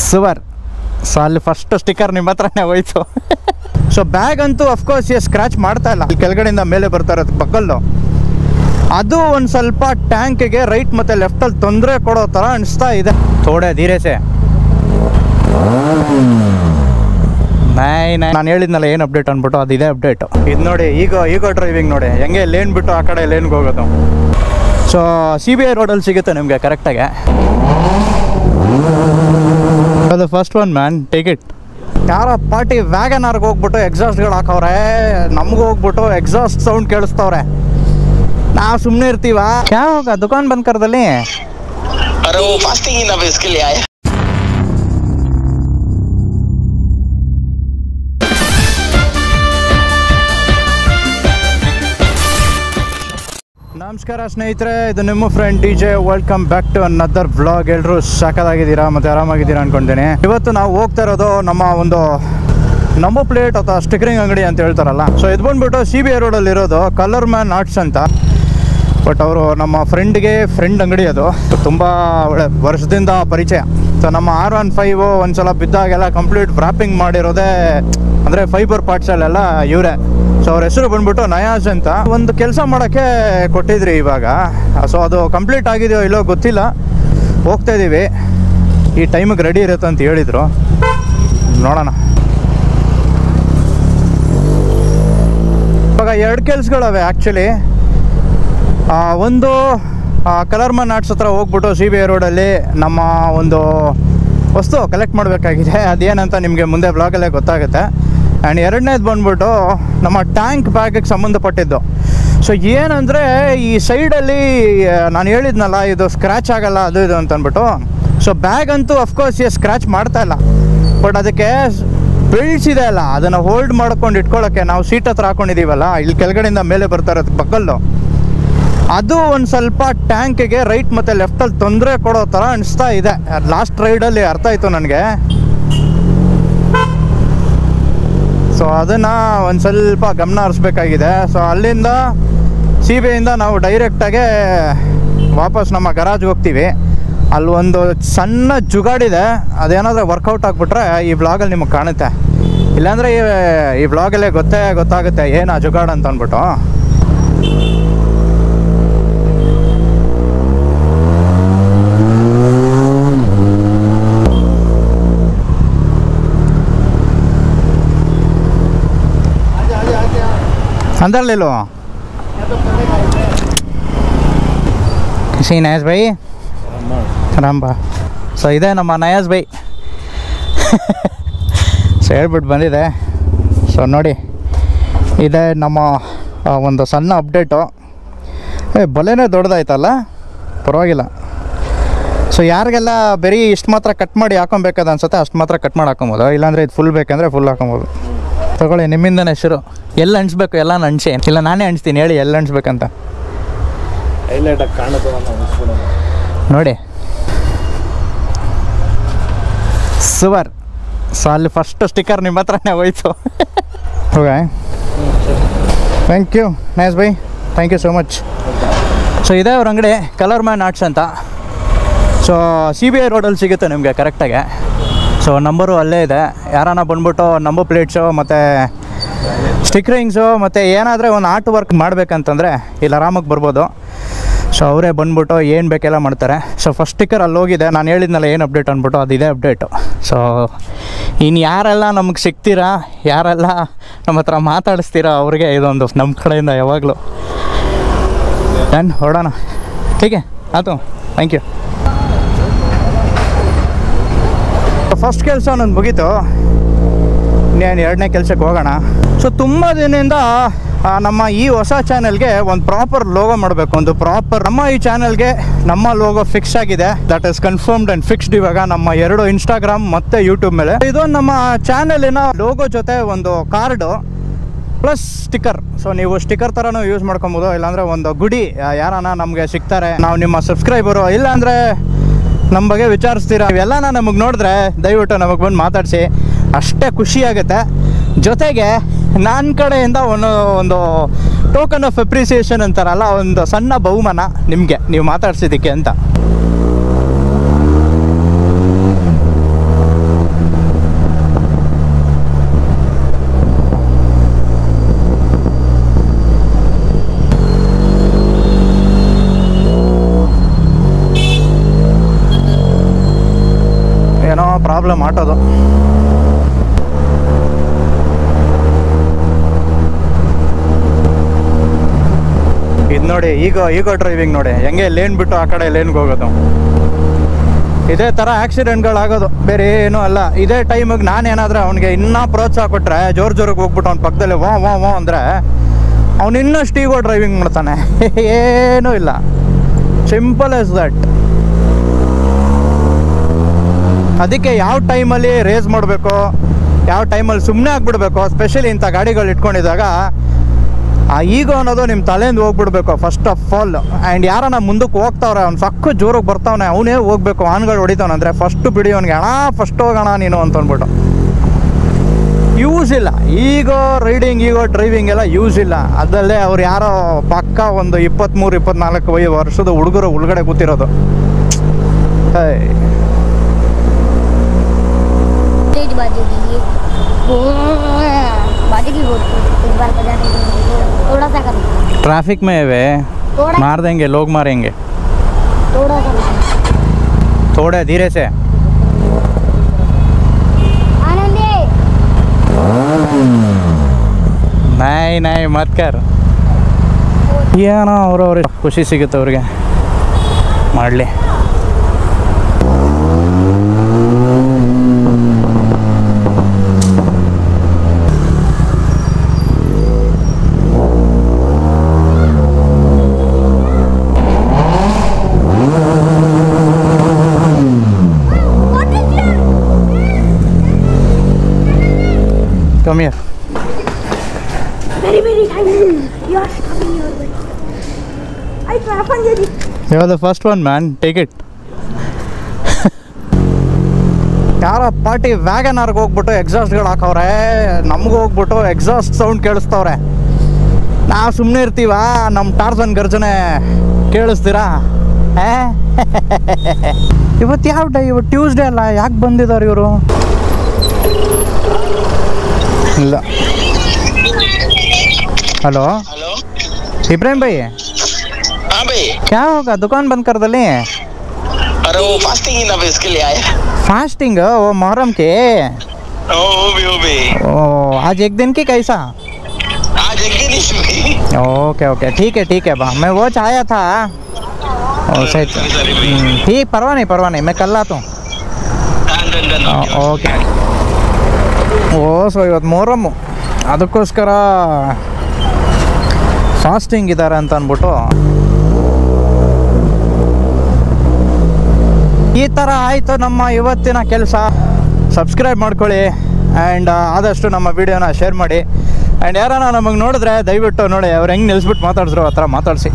ಸುವರ್. So ಅಲ್ಲಿ first sticker ನಿಮ್ಮ ಹತ್ರನೇ ಹೋಯ್ತು. ಸೊ ಬ್ಯಾಗ್ ಅಂತೂ ಅಫ್ಕೋರ್ಸ್ ಸ್ಕ್ರ್ಯಾಚ್ ಮಾಡ್ತಾ ಇಲ್ಲ. ಅಲ್ಲಿ ಕೆಳಗಡೆಯಿಂದ ಮೇಲೆ ಬರ್ತಾ ಇರೋದು ಬಕ್ಕಲ್ಲು, ಅದು ಒಂದು ಸ್ವಲ್ಪ ಟ್ಯಾಂಕಿಗೆ ರೈಟ್ ಮತ್ತು ಲೆಫ್ಟಲ್ಲಿ ತೊಂದರೆ ಕೊಡೋ ಥರ ಅನಿಸ್ತಾ ಇದೆ. ಥೋಡೆ ಧೀರೇಸೆ. ನಾನು ಹೇಳಿದ್ನಲ್ಲ ಏನು ಅಪ್ಡೇಟ್ ಅಂದ್ಬಿಟ್ಟು, ಅದು ಇದೇ ಅಪ್ಡೇಟು. ಇದು ನೋಡಿ, ಈಗ ಡ್ರೈವಿಂಗ್ ನೋಡಿ ಹೆಂಗೆ ಲೇನ್ ಬಿಟ್ಟು ಆ ಕಡೆ ಲೇನ್ಗೆ ಹೋಗೋದು. ಸೊ CBI ರೋಡಲ್ಲಿ ಸಿಗುತ್ತೆ ನಿಮಗೆ ಕರೆಕ್ಟಾಗಿ. ಅದು first one man, take it. ಯಾರೋ ಪಾರ್ಟಿ ವ್ಯಾಗನಾರ್ಗೆ ಹೋಗ್ಬಿಟ್ಟು ಎಕ್ಸಾಸ್ಟ್ಗಳು ಹಾಕವ್ರೆ, ನಮ್ಗೆ ಹೋಗ್ಬಿಟ್ಟು ಎಕ್ಸಾಸ್ಟ್ ಸೌಂಡ್ ಕೇಳಿಸ್ತವ್ರೆ. ನಾವು ಸುಮ್ಮನೆ ಇರ್ತೀವ. ಕ್ಯಾ ಹೋಗ ದುಕಾನ್ ಬಂದ್ ಕರ್ದಲ್ಲಿ. अरे वो फास्टिंग ही ना इसके लिए आया. ನಮಸ್ಕಾರ ಸ್ನೇಹಿತರೆ, ಇದು ನಿಮ್ಮ friend DJ. Welcome back to another vlog. ಎಲ್ಲರೂ ಸಾಕಾಗಿದ್ದೀರಾ ಮತ್ತು ಆರಾಮಾಗಿದ್ದೀರಾ ಅನ್ಕೊಂತೀನಿ. ಇವತ್ತು ನಾವು ಹೋಗ್ತಾ ಇರೋದು ನಮ್ಮ ಒಂದು ನಂಬರ್ ಪ್ಲೇಟ್ ಅಥವಾ ಸ್ಟಿಕರಿಂಗ್ ಅಂಗಡಿ ಅಂತ ಹೇಳ್ತಾರಲ್ಲ. ಸೊ ಇದು ಬಂದ್ಬಿಟ್ಟು CBI ರೋಡಲ್ಲಿ ಇರೋದು ಕಲರ್ ಮ್ಯಾನ್ ಆರ್ಟ್ಸ್ ಅಂತ. ಬಟ್ ಅವರು ನಮ್ಮ ಫ್ರೆಂಡ್ ಅಂಗಡಿ. ಅದು ತುಂಬ ಒಳ್ಳೆ ವರ್ಷದಿಂದ ಪರಿಚಯ. ಸೊ ನಮ್ಮ R15 ಒಂದ್ಸಲ ಬಿದ್ದಾಗೆಲ್ಲ ಕಂಪ್ಲೀಟ್ ವ್ರಾಪಿಂಗ್ ಮಾಡಿರೋದೇ ಅಂದರೆ ಫೈಬರ್ ಪಾರ್ಟ್ಸಲ್ಲೆಲ್ಲ ಇವರೇ. ಸೊ ಅವ್ರ ಹೆಸರು ಬಂದ್ಬಿಟ್ಟು ನಯಾಜ್ ಅಂತ. ಒಂದು ಕೆಲಸ ಮಾಡೋಕ್ಕೆ ಕೊಟ್ಟಿದ್ರಿ ಇವಾಗ. ಸೊ ಅದು ಕಂಪ್ಲೀಟ್ ಆಗಿದೆಯೋ ಇಲ್ಲೋ ಗೊತ್ತಿಲ್ಲ. ಹೋಗ್ತಾ ಇದ್ದೀವಿ, ಈ ಟೈಮಿಗೆ ರೆಡಿ ಇರುತ್ತೆ ಅಂತ ಹೇಳಿದರು. ನೋಡೋಣ. ಇವಾಗ ಎರಡು ಕೆಲಸಗಳವೆ ಆ್ಯಕ್ಚುಲಿ. ಒಂದು ಕಲರ್ ಮ್ಯಾನ್ ಆರ್ಟ್ಸ್ ಹತ್ರ ಹೋಗ್ಬಿಟ್ಟು CBI ರೋಡಲ್ಲಿ ನಮ್ಮ ಒಂದು ವಸ್ತು ಕಲೆಕ್ಟ್ ಮಾಡಬೇಕಾಗಿದೆ. ಅದೇನಂತ ನಿಮಗೆ ಮುಂದೆ ಬ್ಲಾಗಲ್ಲೇ ಗೊತ್ತಾಗುತ್ತೆ. ಆ್ಯಂಡ್ ಎರಡನೇದು ಬಂದ್ಬಿಟ್ಟು ನಮ್ಮ ಟ್ಯಾಂಕ್ ಬ್ಯಾಗಿಗೆ ಸಂಬಂಧಪಟ್ಟಿದ್ದು. ಸೊ ಏನಂದರೆ ಈ ಸೈಡಲ್ಲಿ ನಾನು ಹೇಳಿದ್ನಲ್ಲ, ಇದು ಸ್ಕ್ರ್ಯಾಚ್ ಆಗಲ್ಲ ಅದು ಇದು ಅಂತ ಅಂದ್ಬಿಟ್ಟು. ಸೊ ಬ್ಯಾಗ್ ಅಂತೂ ಅಫ್ಕೋರ್ಸ್ ಸ್ಕ್ರ್ಯಾಚ್ ಮಾಡ್ತಾ ಇಲ್ಲ. ಬಟ್ ಅದಕ್ಕೆ ಬೆಲ್ಟ್ಸ್ ಇದೆ ಅಲ್ಲ, ಅದನ್ನು ಹೋಲ್ಡ್ ಮಾಡ್ಕೊಂಡು ಇಟ್ಕೊಳ್ಳೋಕ್ಕೆ ನಾವು ಸೀಟ್ ಹತ್ರ ಹಾಕೊಂಡಿದ್ದೀವಲ್ಲ, ಇಲ್ಲಿ ಕೆಳಗಡೆಯಿಂದ ಮೇಲೆ ಬರ್ತಾ ಇರೋದು ಬಕ್ಕಲ್ಲು, ಅದು ಒಂದು ಸ್ವಲ್ಪ ಟ್ಯಾಂಕಿಗೆ ರೈಟ್ ಮತ್ತು ಲೆಫ್ಟಲ್ಲಿ ತೊಂದರೆ ಕೊಡೋ ಥರ ಅನಿಸ್ತಾ ಇದೆ. ಲಾಸ್ಟ್ ರೈಡಲ್ಲಿ ಅರ್ಥ ಆಯಿತು ನನಗೆ. ಸೊ ಅದನ್ನು ಒಂದು ಸ್ವಲ್ಪ ಗಮನ ಹರಿಸ್ಬೇಕಾಗಿದೆ. ಸೊ ಅಲ್ಲಿಂದ CBIಯಿಂದ ನಾವು ಡೈರೆಕ್ಟಾಗೆ ವಾಪಸ್ ನಮ್ಮ ಗರಾಜ್ಗೆ ಹೋಗ್ತೀವಿ. ಅಲ್ಲಿ ಒಂದು ಸಣ್ಣ ಜುಗಾಡಿದೆ, ಅದೇನಾದರೂ ವರ್ಕೌಟ್ ಆಗಿಬಿಟ್ರೆ ಈ ವ್ಲಾಗಲ್ಲಿ ನಿಮಗೆ ಕಾಣುತ್ತೆ. ಇಲ್ಲಾಂದರೆ ಈ ವ್ಲಾಗಲ್ಲೇ ಗೊತ್ತಾಗುತ್ತೆ ಏನು ಆ ಜುಗಾಡ್ ಅಂತ ಅಂದ್ಬಿಟ್ಟು. अंदर ले लो किसी नयाज भाई राम बा. ಸೊ ಇದೆ ನಮ್ಮ ನಯಾಜ್ ಬೈ. ಸೊ ಹೇಳ್ಬಿಟ್ಟು ಬಂದಿದೆ. ಸೊ ನೋಡಿ, ಇದೆ ನಮ್ಮ ಒಂದು ಸಣ್ಣ ಅಪ್ಡೇಟು. ಬಲೆನೇ ದೊಡ್ಡದಾಯ್ತಲ್ಲ, ಪರವಾಗಿಲ್ಲ. ಸೊ ಯಾರಿಗೆಲ್ಲ ಬರೀ ಇಷ್ಟು ಮಾತ್ರ ಕಟ್ ಮಾಡಿ ಹಾಕೊಬೇಕಾದ ಅನ್ಸುತ್ತೆ ಅಷ್ಟು ಮಾತ್ರ ಕಟ್ ಮಾಡಿ ಹಾಕೊಬೋದು. ಇಲ್ಲಾಂದರೆ ಇದು ಫುಲ್ ಬೇಕಂದರೆ ಫುಲ್ ಹಾಕೊಬೋದು. ತಗೊಳ್ಳಿ, ನಿಮ್ಮಿಂದನೇ ಶುರು. ಎಲ್ಲ ಅಣಿಸ್ಬೇಕು, ಎಲ್ಲ ಅಣಿಸಿ. ಇಲ್ಲ ನಾನೇ ಅಣಿಸ್ತೀನಿ, ಹೇಳಿ ಎಲ್ಲ ಅಣಿಸ್ಬೇಕಂತ. ನೋಡಿ ಸುವರ್. ಸೊ ಅಲ್ಲಿ ಫಸ್ಟ್ ಸ್ಟಿಕ್ಕರ್ ನಿಮ್ಮ ಹತ್ರನೇ ಹೋಯ್ತು. Okay, thank you nice bye, thank you so much. So ಇದೇ ಅವ್ರ ಅಂಗಡಿ ಕಲರ್ ಮ್ಯಾನ್ ಆರ್ಟ್ಸ್ ಅಂತ. ಸೊ CBI ರೋಡಲ್ಲಿ ಸಿಗುತ್ತೆ ನಿಮಗೆ ಕರೆಕ್ಟಾಗೆ. ಸೊ ನಂಬರು ಅಲ್ಲೇ ಇದೆ. ಯಾರಾನ ಬಂದ್ಬಿಟ್ಟು ನಂಬರ್ ಪ್ಲೇಟ್ಸು ಮತ್ತು ಸ್ಟಿಕ್ರಿಂಗ್ಸು ಮತ್ತು ಏನಾದರೆ ಒಂದು ಆರ್ಟ್ ವರ್ಕ್ ಮಾಡಬೇಕಂತಂದರೆ ಇಲ್ಲಿ ಆರಾಮಾಗಿ ಬರ್ಬೋದು. ಸೊ ಅವರೇ ಬಂದ್ಬಿಟ್ಟು ಏನು ಬೇಕೆಲ್ಲ ಮಾಡ್ತಾರೆ. ಸೊ ಫಸ್ಟ್ ಸ್ಟಿಕ್ಕರ್ ಅಲ್ಲಿ ಹೋಗಿದೆ. ನಾನು ಹೇಳಿದ್ನಲ್ಲ ಏನು ಅಪ್ಡೇಟ್ ಅಂದ್ಬಿಟ್ಟು, ಅದು ಇದೇ ಅಪ್ಡೇಟು. ಸೊ ಇನ್ನು ಯಾರೆಲ್ಲ ನಮಗೆ ಸಿಗ್ತೀರಾ, ಯಾರೆಲ್ಲ ನಮ್ಮ ಹತ್ರ ಮಾತಾಡಿಸ್ತೀರಾ, ಅವ್ರಿಗೆ ಇದೊಂದು ನಮ್ಮ ಕಡೆಯಿಂದ ಯಾವಾಗಲೂ ಡನ್. ಹೊರಡೋಣ. ಹೀಗೆ ಆಯಿತು, ಥ್ಯಾಂಕ್ ಯು. ಫಸ್ಟ್ ಕೆಲಸ ನನ್ನ ಮುಗೀತು. ಇನ್ನೇನು ಎರಡನೇ ಕೆಲಸಕ್ಕೆ ಹೋಗೋಣ. ಸೊ ತುಂಬ ದಿನದಿಂದ ನಮ್ಮ ಈ ಹೊಸ ಚಾನೆಲ್ಗೆ ಒಂದು ಪ್ರಾಪರ್ ಲೋಗೋ ಮಾಡಬೇಕು. ಒಂದು ಪ್ರಾಪರ್ ನಮ್ಮ ಈ ಚಾನೆಲ್ಗೆ ನಮ್ಮ ಲೋಗೋ ಫಿಕ್ಸ್ ಆಗಿದೆ. That is confirmed and fixed. ಇವಾಗ ನಮ್ಮ 2 ಇನ್ಸ್ಟಾಗ್ರಾಮ್ ಮತ್ತು ಯೂಟ್ಯೂಬ್ ಮೇಲೆ ಇದು ನಮ್ಮ ಚಾನೆಲಿನ ಲೋಗೋ ಜೊತೆ ಒಂದು ಕಾರ್ಡು ಪ್ಲಸ್ ಸ್ಟಿಕ್ಕರ್. ಸೊ ನೀವು ಸ್ಟಿಕ್ಕರ್ ಥರನೂ ಯೂಸ್ ಮಾಡ್ಕೊಬೋದು. ಇಲ್ಲಾಂದರೆ ಒಂದು ಗುಡಿ ಯಾರಾನ ನಮಗೆ ಸಿಗ್ತಾರೆ, ನಾವು ನಿಮ್ಮ ಸಬ್ಸ್ಕ್ರೈಬರು, ಇಲ್ಲಾಂದರೆ ನಮ್ಮ ಬಗ್ಗೆ ವಿಚಾರಿಸ್ತೀರಾ, ಇವೆಲ್ಲನ ನಮಗೆ ನೋಡಿದ್ರೆ ದಯವಿಟ್ಟು ನಮಗೆ ಬಂದು ಮಾತಾಡಿಸಿ. ಅಷ್ಟೇ ಖುಷಿಯಾಗುತ್ತೆ. ಜೊತೆಗೆ ನನ್ನ ಕಡೆಯಿಂದ ಒಂದು ಟೋಕನ್ ಆಫ್ ಅಪ್ರಿಸಿಯೇಷನ್ ಅಂತಾರಲ್ಲ, ಒಂದು ಸಣ್ಣ ಬಹುಮಾನ ನಿಮಗೆ, ನೀವು ಮಾತಾಡ್ಸಿದ್ದಕ್ಕೆ ಅಂತ. ಪ್ರಾಬ್ಲಮ್ ಆಟೋದು. ಇದು ನೋಡಿ, ಈಗ ಡ್ರೈವಿಂಗ್ ನೋಡಿ ಹೆಂಗೆ ಲೇನ್ ಬಿಟ್ಟು ಆ ಕಡೆ ಲೇನ್ಗೆ ಹೋಗೋದು. ಇದೇ ಥರ ಆಕ್ಸಿಡೆಂಟ್ಗಳಾಗೋದು, ಬೇರೆ ಏನೂ ಅಲ್ಲ. ಇದೇ ಟೈಮಿಗೆ ನಾನೇನಾದ್ರೆ ಅವನಿಗೆ ಇನ್ನೂ ಪ್ರೋತ್ಸಾಹ ಕೊಟ್ಟರೆ, ಜೋರಿಗೆ ಹೋಗ್ಬಿಟ್ಟು ಅವ್ನ ಪಕ್ಕದಲ್ಲಿ ವಾ ಅಂದರೆ ಅವನು ಇನ್ನಷ್ಟು ಈಗೋ ಡ್ರೈವಿಂಗ್ ಮಾಡ್ತಾನೆ. ಏನೂ ಇಲ್ಲ, ಸಿಂಪಲ್ ಆಸ್ ದಟ್. ಅದಕ್ಕೆ ಯಾವ ಟೈಮಲ್ಲಿ ರೇಸ್ ಮಾಡಬೇಕು, ಯಾವ ಟೈಮಲ್ಲಿ ಸುಮ್ಮನೆ ಆಗಿಬಿಡ್ಬೇಕು, ಸ್ಪೆಷಲಿ ಇಂಥ ಗಾಡಿಗಳು ಇಟ್ಕೊಂಡಿದ್ದಾಗ ಆ ಈಗೋ ಅನ್ನೋದು ನಿಮ್ಮ ತಲೆಯಿಂದ ಹೋಗ್ಬಿಡ್ಬೇಕು ಫಸ್ಟ್ ಆಫ್ ಆಲ್. ಆ್ಯಂಡ್ ಯಾರನ್ನ ಮುಂದಕ್ಕೆ ಹೋಗ್ತಾವ್ರೆ, ಅವ್ನು ಸಕ್ಕ ಜೋರಿಗೆ ಬರ್ತಾವನೆ, ಅವನೇ ಹೋಗ್ಬೇಕು. ಆನ್ಗಳು ಹೊಡಿತಾವನಂದರೆ ಫಸ್ಟು ಬಿಡಿ ಅವನಿಗೆ, ಅಣ್ಣ ಫಸ್ಟ್ ಹೋಗೋಣ ನೀನು ಅಂತ ಅಂದ್ಬಿಟ್ಟು. ಯೂಸ್ ಇಲ್ಲ ಈಗೋ ರೈಡಿಂಗ್, ಈಗೋ ಡ್ರೈವಿಂಗ್ ಎಲ್ಲ ಯೂಸ್ ಇಲ್ಲ. ಅದರಲ್ಲೇ ಅವ್ರು ಯಾರೋ ಪಕ್ಕ ಒಂದು 23-24 ವರ್ಷದ ಹುಡುಗರು ಒಳಗಡೆ ಕೂತಿರೋದು. ट्रैफिक में है वे मार देंगे, लोग मारेंगे. थोड़ा धीरे से. नहीं मत कर. ಏನೋ ಅವ್ರವ್ರಿಗೆ ಖುಷಿ ಸಿಗುತ್ತೆ ಅವ್ರಿಗೆ ಮಾಡಲಿ. Come here. Very tiny. You are coming your way. I trap on you. You are the first one, man. Take it. ಯಾರೋ ಪಾರ್ಟಿ ವ್ಯಾಗನಾರ್ಗೆ ಹೋಗ್ಬಿಟ್ಟು ಎಕ್ಸಾಸ್ಟ್ಗಳು ಹಾಕವ್ರೆ, ನಮಗೂ ಹೋಗ್ಬಿಟ್ಟು ಎಕ್ಸಾಸ್ಟ್ ಸೌಂಡ್ ಕೇಳಿಸ್ತವ್ರೆ. ನಾವು ಸುಮ್ಮನೆ ಇರ್ತೀವ, ನಮ್ಮ ಟಾರ್ಜನ್ ಗರ್ಜನೆ ಕೇಳಿಸ್ತೀರಾ? ಇವತ್ತು ಯಾವ ಡೇ? ಇವತ್ತು ಟ್ಯೂಸ್ಡೇ ಅಲ್ಲ, ಯಾಕೆ ಬಂದಿದ್ದಾರೆ ಇವರು? ಇಲ್ಲ. हेलो हेलो इब्राहिम भाई. हाँ भाई, क्या होगा, दुकान बंद कर दले? अरे वो फास्टिंग ही ना भाई, इसके लिए आया. फास्टिंग? वो मुहर्रम के? ओ भी ओ आज एक दिन की कैसा? आज एक दिन ही. ओके ठीक है बा, मैं वो चाया था. सही. ठीक, परवा नहीं, मैं कल आता हूँ. ಓಕೆ. ಸೊ ಇವತ್ತು ಮೊಹರಮ್ಮು, ಅದಕ್ಕೋಸ್ಕರ ಫಾಸ್ಟಿಂಗ್ ಇದ್ದಾರೆ ಅಂತ ಅಂದ್ಬಿಟ್ಟು ಈ ಥರ ಆಯಿತು ನಮ್ಮ ಇವತ್ತಿನ ಕೆಲಸ. ಸಬ್ಸ್ಕ್ರೈಬ್ ಮಾಡ್ಕೊಳ್ಳಿ ಆ್ಯಂಡ್ ಆದಷ್ಟು ನಮ್ಮ ವಿಡಿಯೋನ ಶೇರ್ ಮಾಡಿ. ಆ್ಯಂಡ್ ಯಾರನ್ನ ನಮಗೆ ನೋಡಿದ್ರೆ ದಯವಿಟ್ಟು ನೋಡಿ, ಅವ್ರು ಹೆಂಗೆ ನಿಲ್ಲಿಸ್ಬಿಟ್ಟು ಮಾತಾಡಿದ್ರು ಆ ಥರ ಮಾತಾಡಿಸಿ.